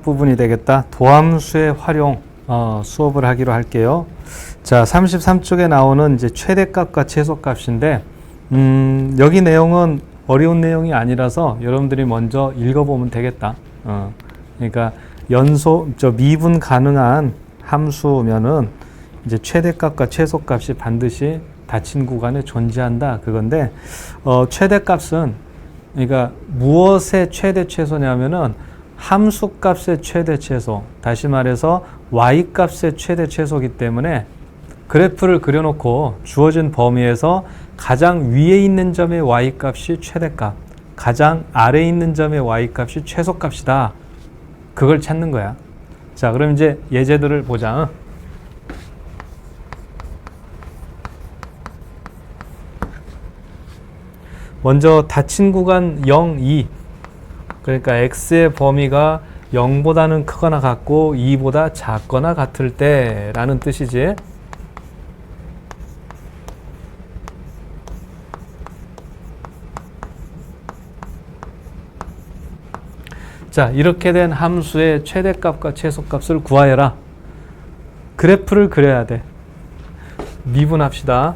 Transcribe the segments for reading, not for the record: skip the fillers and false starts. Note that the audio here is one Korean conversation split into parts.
부분이 되겠다. 도함수의 활용 수업을 하기로 할게요. 자, 33쪽에 나오는 이제 최대값과 최소값인데 여기 내용은 어려운 내용이 아니라서 여러분들이 먼저 읽어보면 되겠다. 그러니까 미분 가능한 함수면은 이제 최대값과 최소값이 반드시 닫힌 구간에 존재한다. 그건데 최대값은 그러니까 무엇의 최대 최소냐면은 함수값의 최대 최소, 다시 말해서 y값의 최대 최소이기 때문에 그래프를 그려놓고 주어진 범위에서 가장 위에 있는 점의 y값이 최대값, 가장 아래에 있는 점의 y값이 최소값이다. 그걸 찾는 거야. 자, 그럼 이제 예제들을 보자. 먼저 닫힌 구간 0, 2. 그러니까 x의 범위가 0보다는 크거나 같고 2보다 작거나 같을 때 라는 뜻이지. 자, 이렇게 된 함수의 최대값과 최소값을 구하여라. 그래프를 그려야 돼. 미분합시다.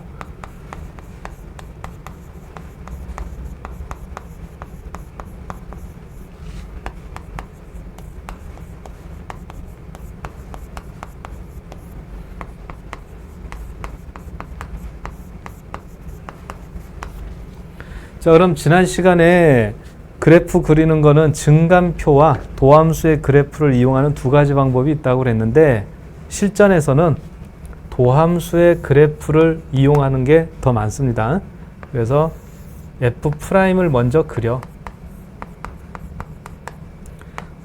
자, 그럼 지난 시간에 그래프 그리는 거는 증감표와 도함수의 그래프를 이용하는 두 가지 방법이 있다고 그랬는데 실전에서는 도함수의 그래프를 이용하는 게 더 많습니다. 그래서 F'을 먼저 그려.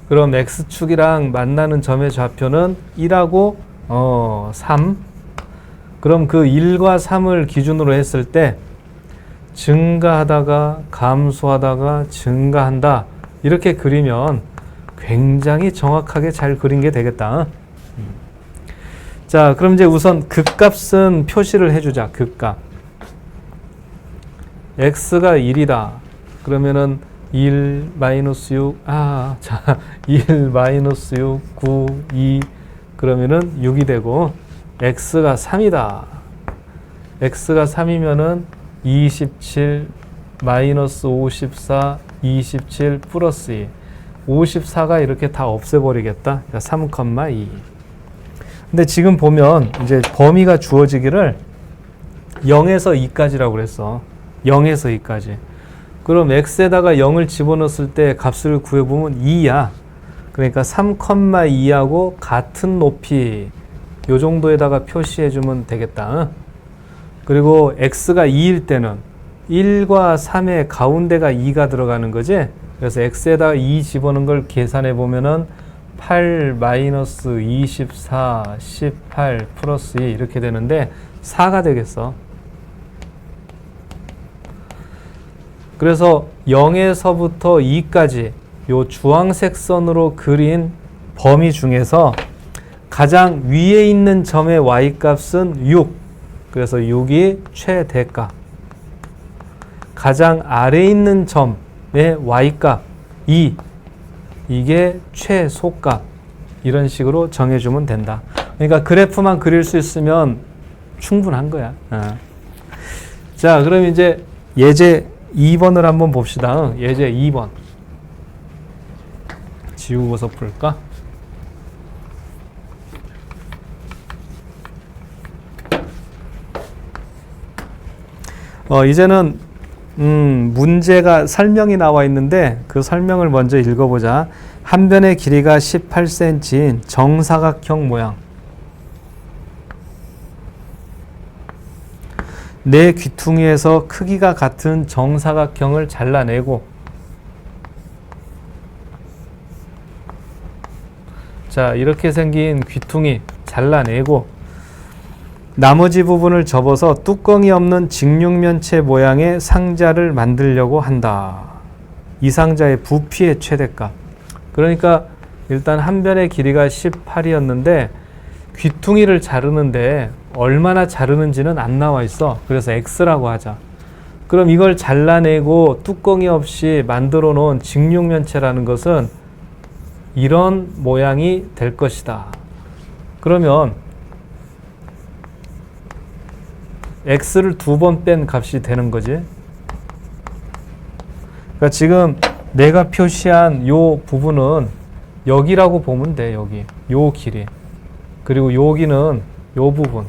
그럼 X축이랑 만나는 점의 좌표는 1하고 3. 그럼 그 1과 3을 기준으로 했을 때 증가하다가 감소하다가 증가한다. 이렇게 그리면 굉장히 정확하게 잘 그린 게 되겠다. 자, 그럼 이제 우선 극값은 표시를 해주자. 극값. x가 1이다. 그러면은 1 마이너스 6, 1 마이너스 6, 9, 2 그러면은 6이 되고 x가 3이다. x가 3이면은 27 마이너스 54 27 플러스 2 54가 이렇게 다 없애버리겠다. 그러니까 3,2. 근데 지금 보면 이제 범위가 주어지기를 0에서 2까지라고 그랬어. 0에서 2까지. 그럼 x에다가 0을 집어넣었을 때 값을 구해보면 2야. 그러니까 3,2하고 같은 높이 요 정도에다가 표시해주면 되겠다. 그리고 x가 2일 때는 1과 3의 가운데가 2가 들어가는 거지. 그래서 x에다가 2 집어넣은 걸 계산해 보면은 8 마이너스 24 18 플러스 2 이렇게 되는데 4가 되겠어. 그래서 0에서부터 2까지 요 주황색 선으로 그린 범위 중에서 가장 위에 있는 점의 y값은 6. 그래서 6이 최대값. 가장 아래에 있는 점의 y값 2. 이게 최소값. 이런 식으로 정해주면 된다. 그러니까 그래프만 그릴 수 있으면 충분한 거야. 자, 그럼 이제 예제 2번을 한번 봅시다. 예제 2번. 지우고서 풀까? 이제는 문제가 설명이 나와 있는데 그 설명을 먼저 읽어보자. 한 변의 길이가 18cm인 정사각형 모양. 네 귀퉁이에서 크기가 같은 정사각형을 잘라내고, 자, 이렇게 생긴 귀퉁이 잘라내고 나머지 부분을 접어서 뚜껑이 없는 직육면체 모양의 상자를 만들려고 한다. 이 상자의 부피의 최대값. 그러니까 일단 한 변의 길이가 18이었는데 귀퉁이를 자르는데 얼마나 자르는지는 안 나와 있어. 그래서 x라고 하자. 그럼 이걸 잘라내고 뚜껑이 없이 만들어 놓은 직육면체라는 것은 이런 모양이 될 것이다. 그러면 x를 2번 뺀 값이 되는 거지. 그러니까 지금 내가 표시한 요 부분은 여기라고 보면 돼. 여기 요 길이. 그리고 여기는 요 부분.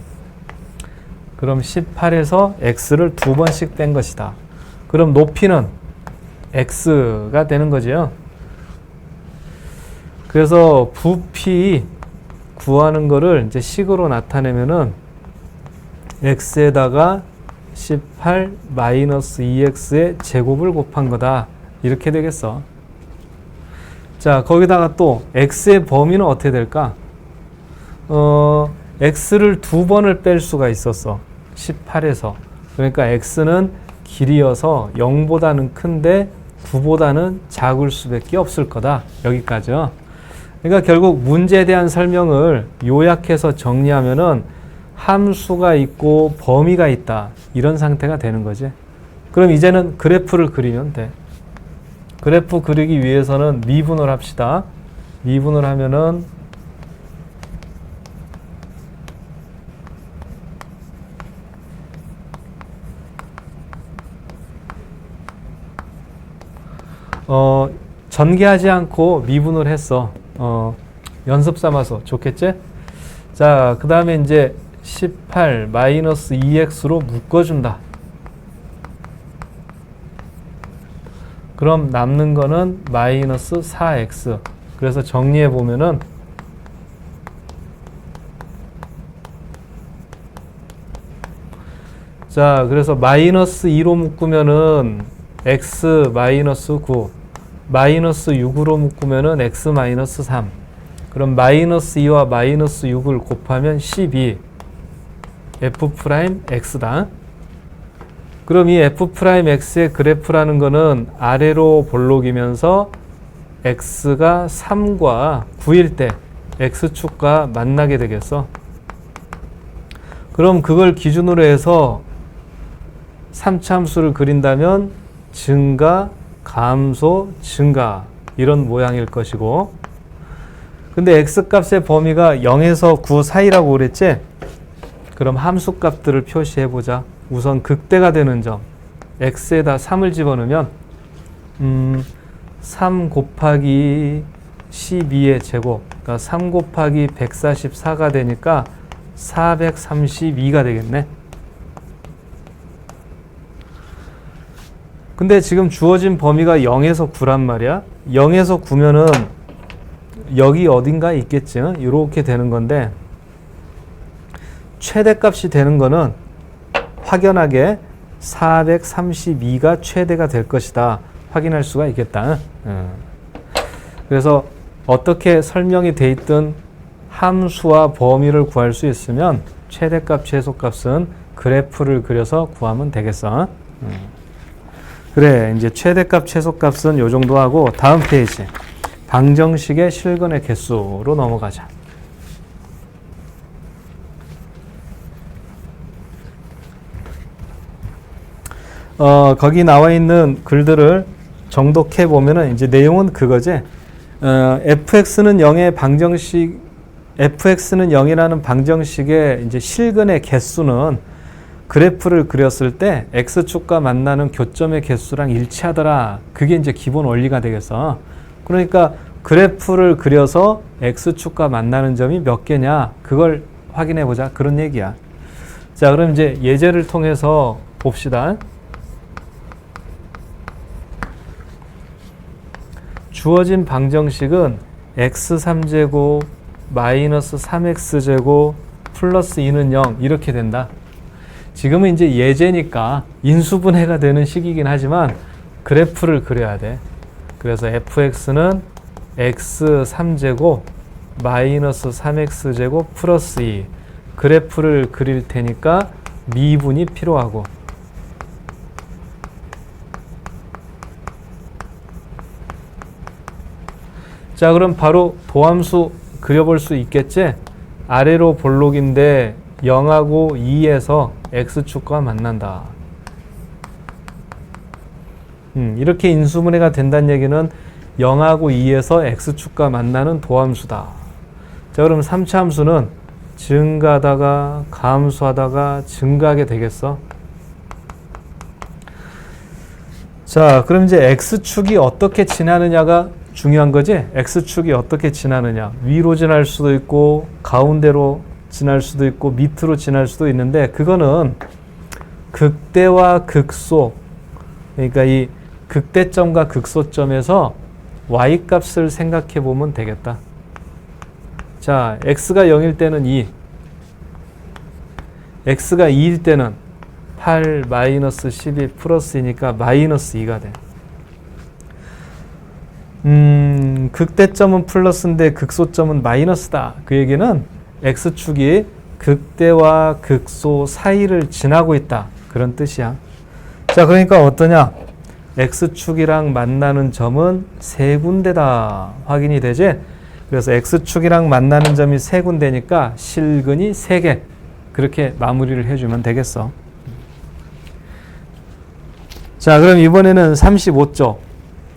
그럼 18에서 x를 2번씩 뺀 것이다. 그럼 높이는 x가 되는 거죠. 그래서 부피 구하는 거를 이제 식으로 나타내면은 x에다가 18 마이너스 2x의 제곱을 곱한 거다. 이렇게 되겠어. 자, 거기다가 또 x의 범위는 어떻게 될까? x를 2번을 뺄 수가 있었어. 18에서. 그러니까 x는 길이어서 0보다는 큰데 9보다는 작을 수밖에 없을 거다. 여기까지요. 그러니까 결국 문제에 대한 설명을 요약해서 정리하면은 함수가 있고 범위가 있다. 이런 상태가 되는 거지. 그럼 이제는 그래프를 그리면 돼. 그래프 그리기 위해서는 미분을 합시다. 미분을 하면은 전개하지 않고 미분을 했어. 연습 삼아서 좋겠지? 자, 그 다음에 이제 18 마이너스 2x로 묶어준다. 그럼 남는 거는 마이너스 4x. 그래서 정리해 보면은 자, 그래서 마이너스 2로 묶으면은 x 마이너스 9, 마이너스 6으로 묶으면은 x 마이너스 3. 그럼 마이너스 2와 마이너스 6을 곱하면 12. f 프라임 x다. 그럼 이 f 프라임 x의 그래프라는 거는 아래로 볼록이면서 x가 3과 9일 때 x축과 만나게 되겠어. 그럼 그걸 기준으로 해서 3차함수를 그린다면 증가, 감소, 증가 이런 모양일 것이고, 근데 x값의 범위가 0에서 9 사이라고 그랬지? 그럼 함수값들을 표시해 보자. 우선 극대가 되는 점, x에다 3을 집어넣으면 3 곱하기 12의 제곱, 그러니까 3 곱하기 144가 되니까 432가 되겠네. 근데 지금 주어진 범위가 0에서 9란 말이야. 0에서 9면은 여기 어딘가에 있겠지. 이렇게 되는 건데, 최대값이 되는 거는 확연하게 432가 최대가 될 것이다. 확인할 수가 있겠다. 그래서 어떻게 설명이 돼 있든 함수와 범위를 구할 수 있으면 최대값, 최소값은 그래프를 그려서 구하면 되겠어. 그래, 이제 최대값, 최소값은 요 정도 하고 다음 페이지 방정식의 실근의 개수로 넘어가자. 거기 나와 있는 글들을 정독해 보면은 이제 내용은 그거지. fx는 0의 방정식, fx는 0이라는 방정식의 이제 실근의 개수는 그래프를 그렸을 때 x축과 만나는 교점의 개수랑 일치하더라. 그게 이제 기본 원리가 되겠어. 그러니까 그래프를 그려서 x축과 만나는 점이 몇 개냐, 그걸 확인해 보자. 그런 얘기야. 자, 그럼 이제 예제를 통해서 봅시다. 주어진 방정식은 x3제곱 마이너스 3x제곱 플러스 2는 0 이렇게 된다. 지금은 이제 예제니까 인수분해가 되는 시기이긴 하지만 그래프를 그려야 돼. 그래서 fx는 x3제곱 마이너스 3x제곱 플러스 2 그래프를 그릴 테니까 미분이 필요하고, 자, 그럼 바로 도함수 그려볼 수 있겠지? 아래로 볼록인데 0하고 2에서 x축과 만난다. 이렇게 인수분해가 된다는 얘기는 0하고 2에서 x축과 만나는 도함수다. 자, 그럼 3차 함수는 증가하다가 감소하다가 증가하게 되겠어. 자, 그럼 이제 x축이 어떻게 지나느냐가 중요한 거지? x축이 어떻게 지나느냐. 위로 지날 수도 있고 가운데로 지날 수도 있고 밑으로 지날 수도 있는데, 그거는 극대와 극소, 그러니까 이 극대점과 극소점에서 y값을 생각해 보면 되겠다. 자, x가 0일 때는 2, x가 2일 때는 8 마이너스 12 플러스 2니까 마이너스 2가 돼. 극대점은 플러스인데 극소점은 마이너스다. 그 얘기는 x축이 극대와 극소 사이를 지나고 있다. 그런 뜻이야. 자, 그러니까 어떠냐? x축이랑 만나는 점은 세 군데다. 확인이 되지? 그래서 x축이랑 만나는 점이 세 군데니까 실근이 세 개. 그렇게 마무리를 해주면 되겠어. 자, 그럼 이번에는 35쪽.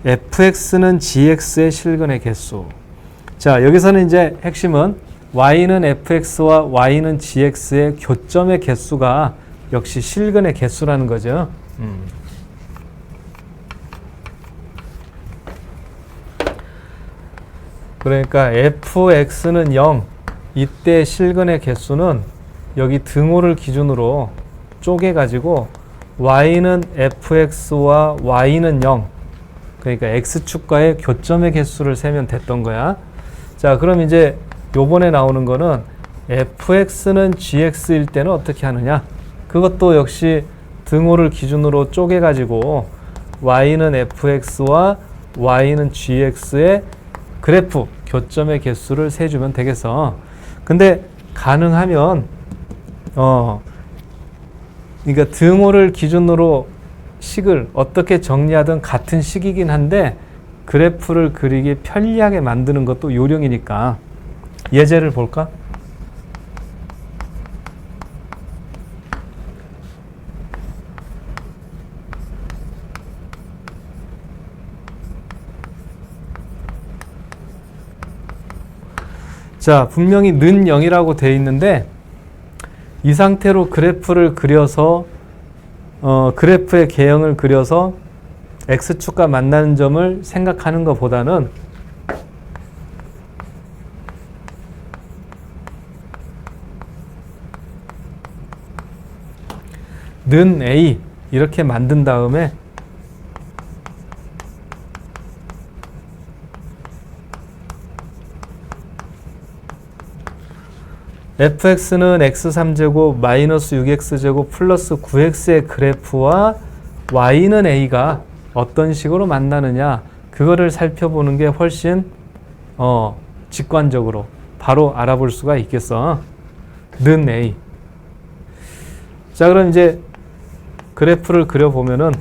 fx는 gx의 실근의 개수. 자, 여기서는 이제 핵심은 y는 fx와 y는 gx의 교점의 개수가 역시 실근의 개수라는 거죠. 그러니까 fx는 0. 이때 실근의 개수는 여기 등호를 기준으로 쪼개가지고 y는 fx와 y는 0. 그러니까 x축과의 교점의 개수를 세면 됐던 거야. 자, 그럼 이제 요번에 나오는 거는 fx는 gx일 때는 어떻게 하느냐? 그것도 역시 등호를 기준으로 쪼개가지고 y는 fx와 y는 gx의 그래프, 교점의 개수를 세주면 되겠어. 근데 가능하면 그러니까 등호를 기준으로 식을 어떻게 정리하든 같은 식이긴 한데 그래프를 그리기 편리하게 만드는 것도 요령이니까 예제를 볼까? 자, 분명히 는 0이라고 돼 있는데 이 상태로 그래프를 그려서 그래프의 개형을 그려서 x축과 만나는 점을 생각하는 것보다는 는 a 이렇게 만든 다음에 fx는 x3제곱 마이너스 6x제곱 플러스 9x의 그래프와 y는 a가 어떤 식으로 만나느냐, 그거를 살펴보는 게 훨씬 직관적으로 바로 알아볼 수가 있겠어. 는 a. 자, 그럼 이제 그래프를 그려보면은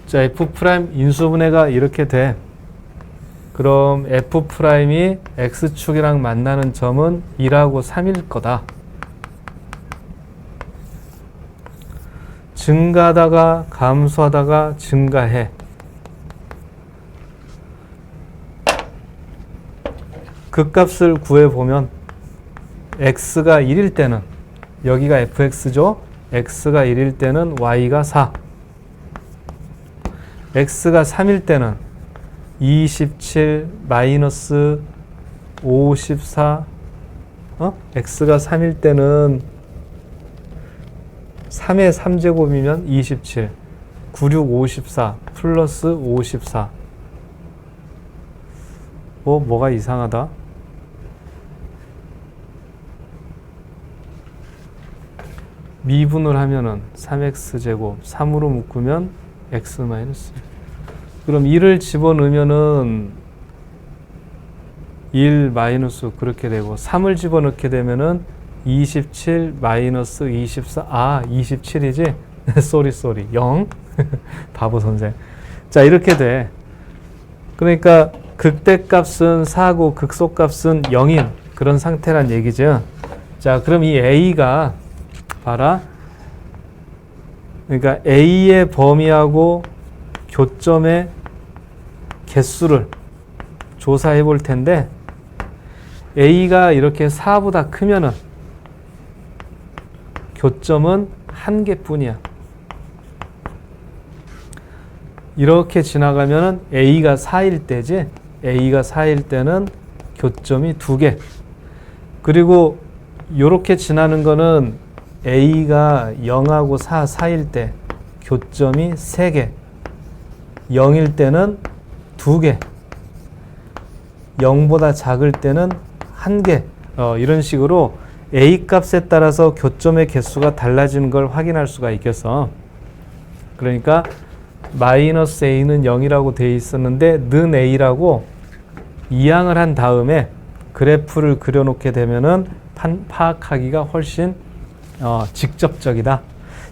자, f' 인수분해가 이렇게 돼. 그럼 f'이 x축이랑 만나는 점은 1하고 3일 거다. 증가하다가 감소하다가 증가해. 그 값을 구해보면 x가 1일 때는 여기가 fx죠. x가 1일 때는 y가 4. x가 3일 때는 27 마이너스 54 x가 3일 때는 3의 3제곱이면 27 96 54 플러스 54 뭐가 이상하다. 미분을 하면은 3x제곱 3으로 묶으면 x 마이너스. 그럼 1을 집어넣으면은 1 마이너스 그렇게 되고 3을 집어넣게 되면은 27 마이너스 24. 27이지? 쏘리 0. 바보 선생. 자, 이렇게 돼. 그러니까 극대값은 4고 극소값은 0인 그런 상태란 얘기죠. 자, 그럼 이 A가 봐라. 그러니까 A의 범위하고 교점의 개수를 조사해 볼 텐데 A가 이렇게 4보다 크면은 교점은 한 개뿐이야. 이렇게 지나가면은 A가 4일 때지. A가 4일 때는 교점이 2개. 그리고 이렇게 지나는 거는 A가 0하고 4 사이일 때 교점이 3개. 0일 때는 2개. 0보다 작을 때는 1개. 이런 식으로 A 값에 따라서 교점의 개수가 달라지는 걸 확인할 수가 있겠어. 그러니까 마이너스 A는 0이라고 되어 있었는데 는 A라고 이항을 한 다음에 그래프를 그려놓게 되면은 파악하기가 훨씬 직접적이다.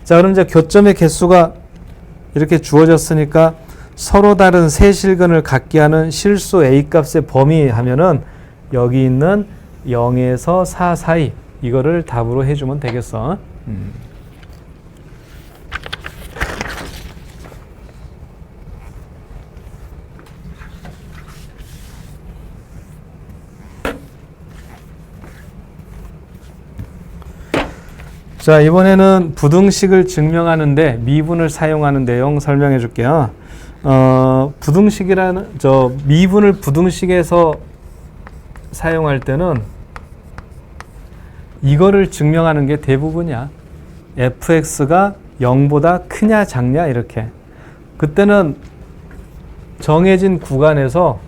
자, 그럼 이제 교점의 개수가 이렇게 주어졌으니까 서로 다른 세 실근을 갖게 하는 실수 A 값의 범위 하면은 여기 있는 0에서 4 사이 이거를 답으로 해주면 되겠어. 자, 이번에는 부등식을 증명하는데 미분을 사용하는 내용 설명해 줄게요. 부등식이라는 미분을 부등식에서 사용할 때는 이거를 증명하는 게 대부분이야. fx가 0보다 크냐 작냐 이렇게. 그때는 정해진 구간에서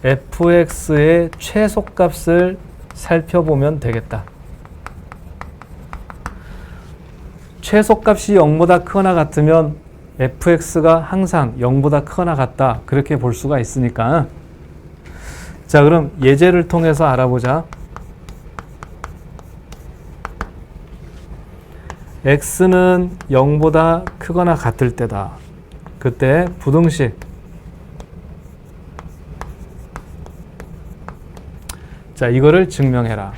fx의 최소값을 살펴보면 되겠다. 최소값이 0보다 크거나 같으면 fx가 항상 0보다 크거나 같다. 그렇게 볼 수가 있으니까. 자, 그럼 예제를 통해서 알아보자. x는 0보다 크거나 같을 때다. 그때 부등식 자, 이거를 증명해라.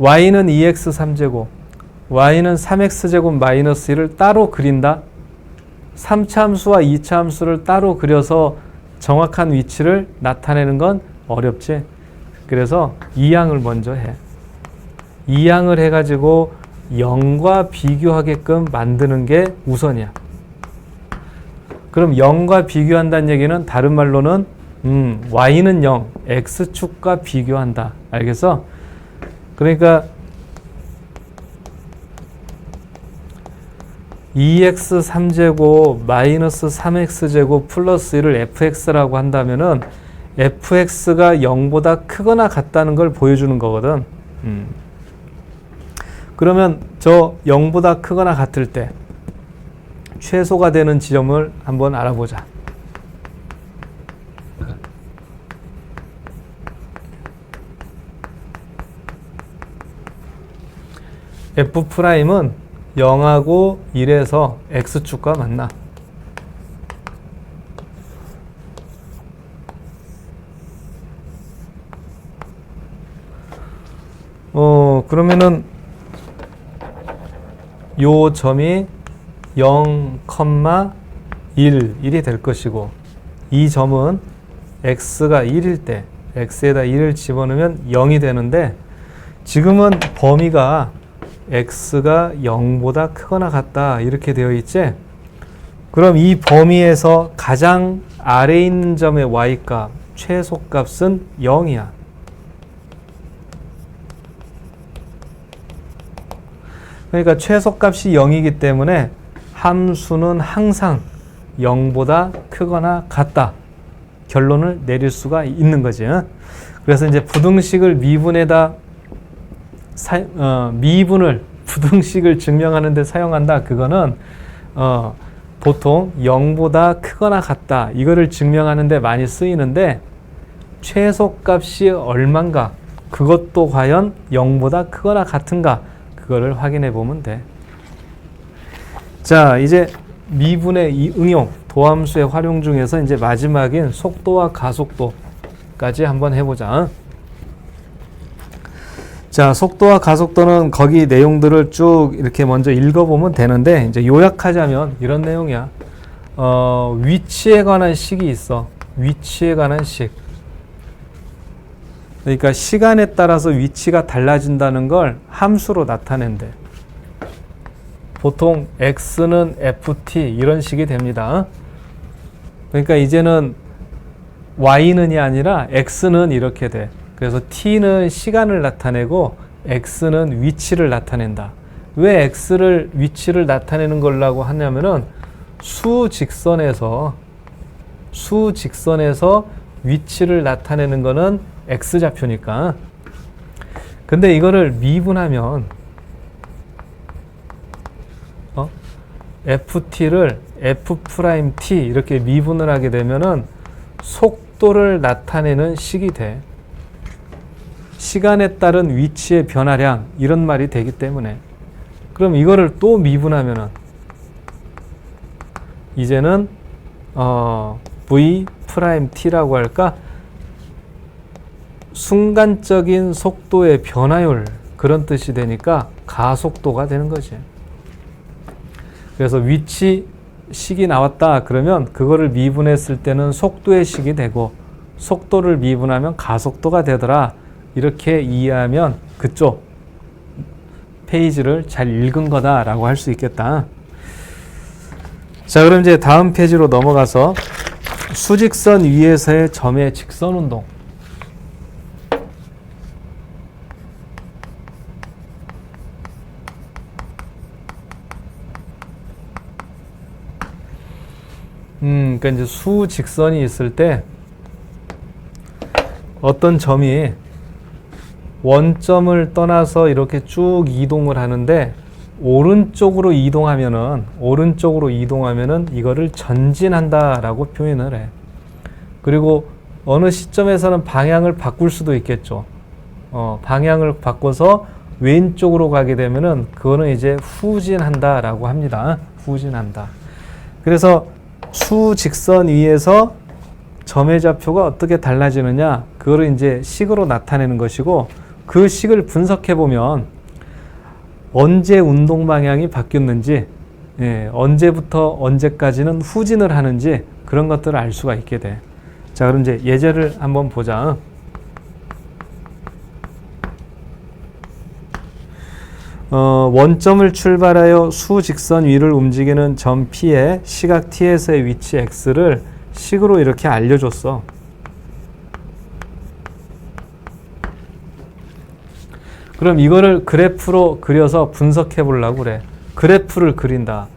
y는 2x3제곱, y는 3x제곱 마이너스 1을 따로 그린다. 3차 함수와 2차 함수를 따로 그려서 정확한 위치를 나타내는 건 어렵지. 그래서 이항을 먼저 해. 이항을 해가지고 0과 비교하게끔 만드는 게 우선이야. 그럼 0과 비교한다는 얘기는 다른 말로는 y는 0, x축과 비교한다. 알겠어? 그러니까 2x3제곱 마이너스 3x제곱 플러스 1을 fx라고 한다면은 fx가 0보다 크거나 같다는 걸 보여주는 거거든. 그러면 저 0보다 크거나 같을 때 최소가 되는 지점을 한번 알아보자. f'은 0하고 1에서 x축과 만나. 그러면은 요 점이 0,1이 될 것이고 이 점은 x가 1일 때 x에다 1을 집어넣으면 0이 되는데 지금은 범위가 x가 0보다 크거나 같다 이렇게 되어 있지. 그럼 이 범위에서 가장 아래에 있는 점의 y값 최소값은 0이야. 그러니까 최소값이 0이기 때문에 함수는 항상 0보다 크거나 같다. 결론을 내릴 수가 있는 거지. 그래서 이제 부등식을 미분에다 미분을 부등식을 증명하는 데 사용한다. 그거는 보통 0보다 크거나 같다. 이거를 증명하는 데 많이 쓰이는데 최소값이 얼만가 그것도 과연 0보다 크거나 같은가 그거를 확인해 보면 돼. 자, 이제 미분의 이 응용, 도함수의 활용 중에서 이제 마지막인 속도와 가속도까지 한번 해보자. 자, 속도와 가속도는 거기 내용들을 쭉 이렇게 먼저 읽어보면 되는데, 이제 요약하자면 이런 내용이야. 위치에 관한 식이 있어. 위치에 관한 식. 그러니까 시간에 따라서 위치가 달라진다는 걸 함수로 나타낸대. 보통 x는 ft 이런 식이 됩니다. 그러니까 이제는 y는이 아니라 x는 이렇게 돼. 그래서 t는 시간을 나타내고 x는 위치를 나타낸다. 왜 x를 위치를 나타내는 거라고 하냐면은 수직선에서 위치를 나타내는 거는 x좌표니까. 근데 이거를 미분하면 ft를 f't 이렇게 미분을 하게 되면은 속도를 나타내는 식이 돼. 시간에 따른 위치의 변화량 이런 말이 되기 때문에. 그럼 이거를 또 미분하면은 이제는 v't라고 할까? 순간적인 속도의 변화율 그런 뜻이 되니까 가속도가 되는 거지. 그래서 위치 식이 나왔다 그러면 그거를 미분했을 때는 속도의 식이 되고 속도를 미분하면 가속도가 되더라. 이렇게 이해하면 그쪽 페이지를 잘 읽은 거다라고 할 수 있겠다. 자, 그럼 이제 다음 페이지로 넘어가서 수직선 위에서의 점의 직선 운동. 그러니까 이제 수직선이 있을 때 어떤 점이 원점을 떠나서 이렇게 쭉 이동을 하는데 오른쪽으로 이동하면은 이거를 전진한다라고 표현을 해. 그리고 어느 시점에서는 방향을 바꿀 수도 있겠죠. 방향을 바꿔서 왼쪽으로 가게 되면은 그거는 이제 후진한다라고 합니다. 후진한다. 그래서 수직선 위에서 점의 좌표가 어떻게 달라지느냐, 그거를 이제 식으로 나타내는 것이고, 그 식을 분석해 보면 언제 운동 방향이 바뀌었는지, 언제부터 언제까지는 후진을 하는지 그런 것들을 알 수가 있게 돼. 자, 그럼 이제 예제를 한번 보자. 원점을 출발하여 수직선 위를 움직이는 점 P의 시각 T에서의 위치 X를 식으로 이렇게 알려줬어. 그럼 이거를 그래프로 그려서 분석해 보려고 그래. 그래프를 그린다.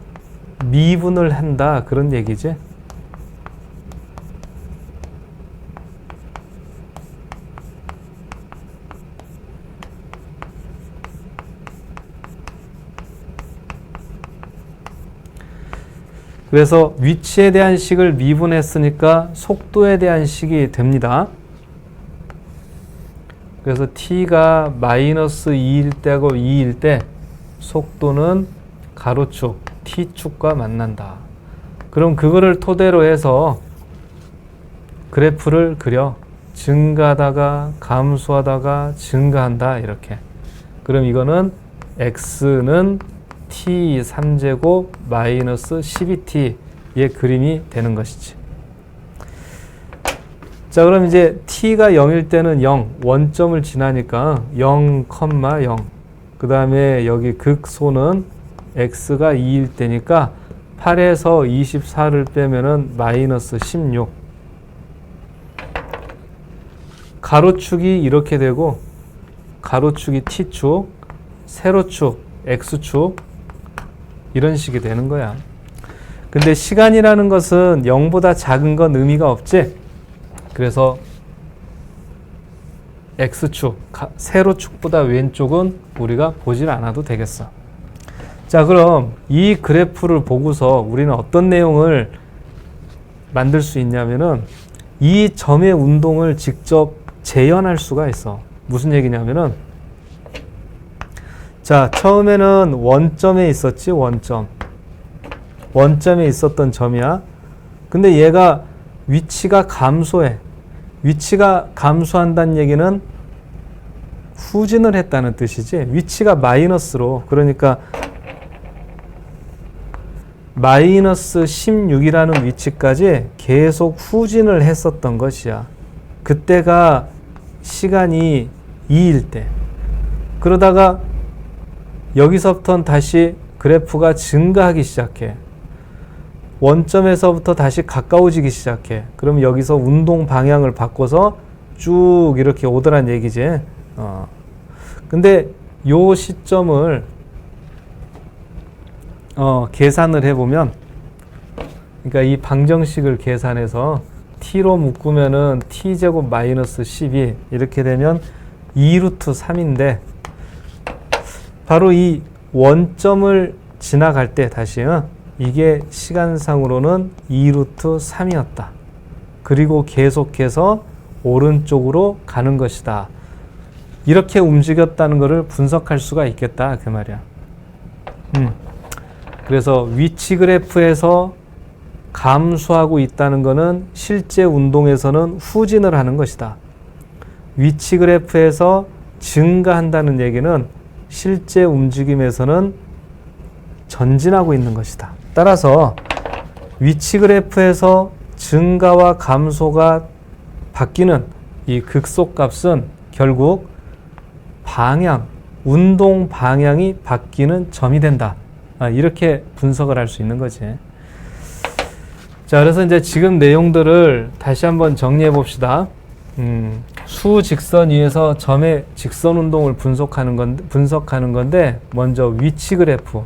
미분을 한다. 그런 얘기지. 그래서 위치에 대한 식을 미분했으니까 속도에 대한 식이 됩니다. 그래서 t가 마이너스 2일 때하고 2일 때 속도는 가로축 t축과 만난다. 그럼 그거를 토대로 해서 그래프를 그려. 증가하다가 감소하다가 증가한다. 이렇게. 그럼 이거는 x는 t 3제곱 마이너스 12t의 그림이 되는 것이지. 자, 그럼 이제 t가 0일 때는 0, 원점을 지나니까 0, 0. 그 다음에 여기 극소는 x가 2일 때니까 8에서 24를 빼면은 마이너스 16. 가로축이 이렇게 되고, 가로축이 t축, 세로축, x축, 이런 식이 되는 거야. 근데 시간이라는 것은 0보다 작은 건 의미가 없지. 그래서 x축, 세로축보다 왼쪽은 우리가 보질 않아도 되겠어. 자, 그럼 이 그래프를 보고서 우리는 어떤 내용을 만들 수 있냐면은 이 점의 운동을 직접 재현할 수가 있어. 무슨 얘기냐면은, 자, 처음에는 원점에 있었지, 원점. 원점에 있었던 점이야. 근데 얘가 위치가 감소해. 위치가 감소한다는 얘기는 후진을 했다는 뜻이지. 위치가 마이너스로, 그러니까 마이너스 16이라는 위치까지 계속 후진을 했었던 것이야. 그때가 시간이 2일 때. 그러다가 여기서부터는 다시 그래프가 증가하기 시작해. 원점에서부터 다시 가까워지기 시작해. 그럼 여기서 운동 방향을 바꿔서 쭉 이렇게 오더란 얘기지. 근데 요 시점을 계산을 해보면, 그러니까 이 방정식을 계산해서 t로 묶으면은 t제곱 마이너스 12 이렇게 되면 2루트 3인데, 바로 이 원점을 지나갈 때 다시 이게 시간상으로는 2루트 3이었다. 그리고 계속해서 오른쪽으로 가는 것이다. 이렇게 움직였다는 것을 분석할 수가 있겠다 그 말이야. 그래서 위치 그래프에서 감소하고 있다는 것은 실제 운동에서는 후진을 하는 것이다. 위치 그래프에서 증가한다는 얘기는 실제 움직임에서는 전진하고 있는 것이다. 따라서 위치 그래프에서 증가와 감소가 바뀌는 이 극속값은 결국 방향, 운동 방향이 바뀌는 점이 된다. 이렇게 분석을 할 수 있는 거지. 자, 그래서 이제 지금 내용들을 다시 한번 정리해 봅시다. 수직선 위에서 점의 직선 운동을 분석하는 건데, 먼저 위치 그래프.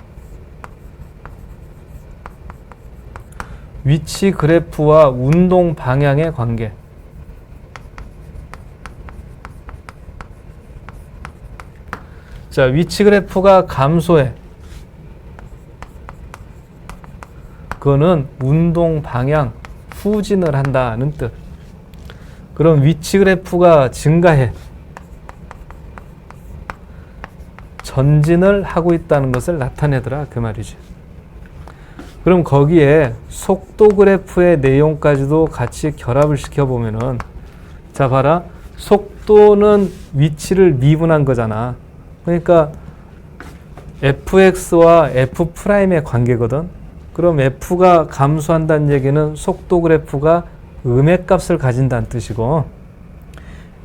위치 그래프와 운동 방향의 관계. 자, 위치 그래프가 감소해. 그거는 운동 방향 후진을 한다는 뜻. 그럼 위치 그래프가 증가해. 전진을 하고 있다는 것을 나타내더라 그 말이지. 그럼 거기에 속도 그래프의 내용까지도 같이 결합을 시켜보면은, 자 봐라, 속도는 위치를 미분한 거잖아. 그러니까 fx와 f'의 관계거든. 그럼 f가 감소한다는 얘기는 속도 그래프가 음의 값을 가진다는 뜻이고,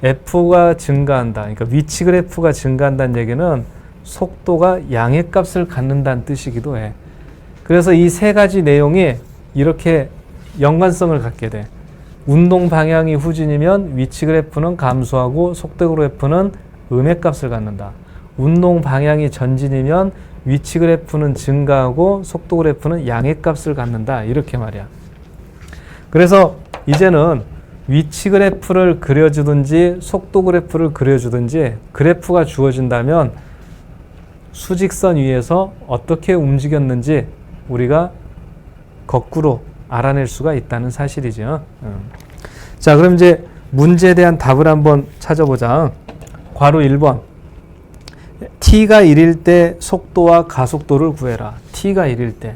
f가 증가한다, 그러니까 위치 그래프가 증가한다는 얘기는 속도가 양의 값을 갖는다는 뜻이기도 해. 그래서 이 세 가지 내용이 이렇게 연관성을 갖게 돼. 운동 방향이 후진이면 위치 그래프는 감소하고 속도 그래프는 음의 값을 갖는다. 운동 방향이 전진이면 위치 그래프는 증가하고 속도 그래프는 양의 값을 갖는다. 이렇게 말이야. 그래서 이제는 위치 그래프를 그려주든지 속도 그래프를 그려주든지 그래프가 주어진다면 수직선 위에서 어떻게 움직였는지 우리가 거꾸로 알아낼 수가 있다는 사실이죠. 자, 그럼 이제 문제에 대한 답을 한번 찾아보자. 괄호 1번. t가 1일 때 속도와 가속도를 구해라. t가 1일 때.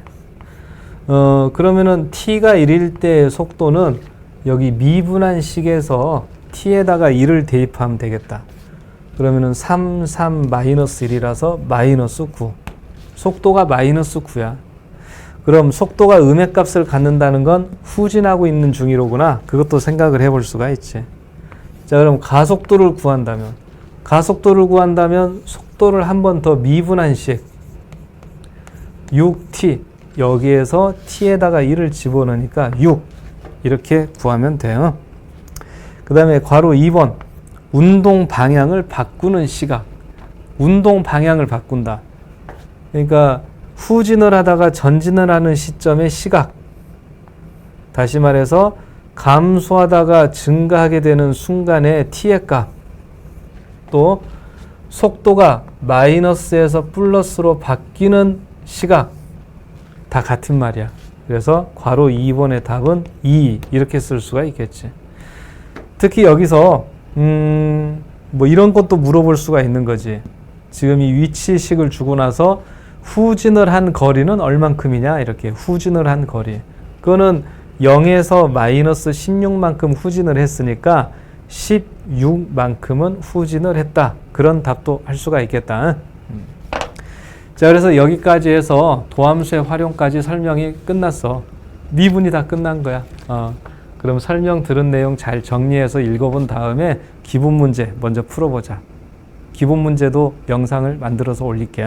그러면은 t가 1일 때의 속도는 여기 미분한 식에서 t에다가 1을 대입하면 되겠다. 그러면은 3, 1이라서 마이너스 9. 속도가 마이너스 9야. 그럼 속도가 음의 값을 갖는다는 건 후진하고 있는 중이로구나. 그것도 생각을 해볼 수가 있지. 자, 그럼 가속도를 구한다면 속도를 한 번 더 미분한 식 6t, 여기에서 t에다가 1을 집어넣으니까 6 이렇게 구하면 돼요. 그 다음에 괄호 2번. 운동 방향을 바꾸는 시각. 운동 방향을 바꾼다. 그러니까 후진을 하다가 전진을 하는 시점의 시각. 다시 말해서 감소하다가 증가하게 되는 순간의 t의 값. 또 속도가 마이너스에서 플러스로 바뀌는 시각. 다 같은 말이야. 그래서 괄호 2번의 답은 2 이렇게 쓸 수가 있겠지. 특히 여기서 뭐 이런 것도 물어볼 수가 있는 거지. 지금 이 위치식을 주고 나서 후진을 한 거리는 얼만큼이냐 이렇게 후진을 한 거리 그거는 0에서 마이너스 16만큼 후진을 했으니까 16만큼은 후진을 했다. 그런 답도 할 수가 있겠다. 자, 그래서 여기까지 해서 도함수의 활용까지 설명이 끝났어. 미분이 다 끝난 거야. 그럼 설명 들은 내용 잘 정리해서 읽어본 다음에 기본 문제 먼저 풀어보자. 기본 문제도 영상을 만들어서 올릴게.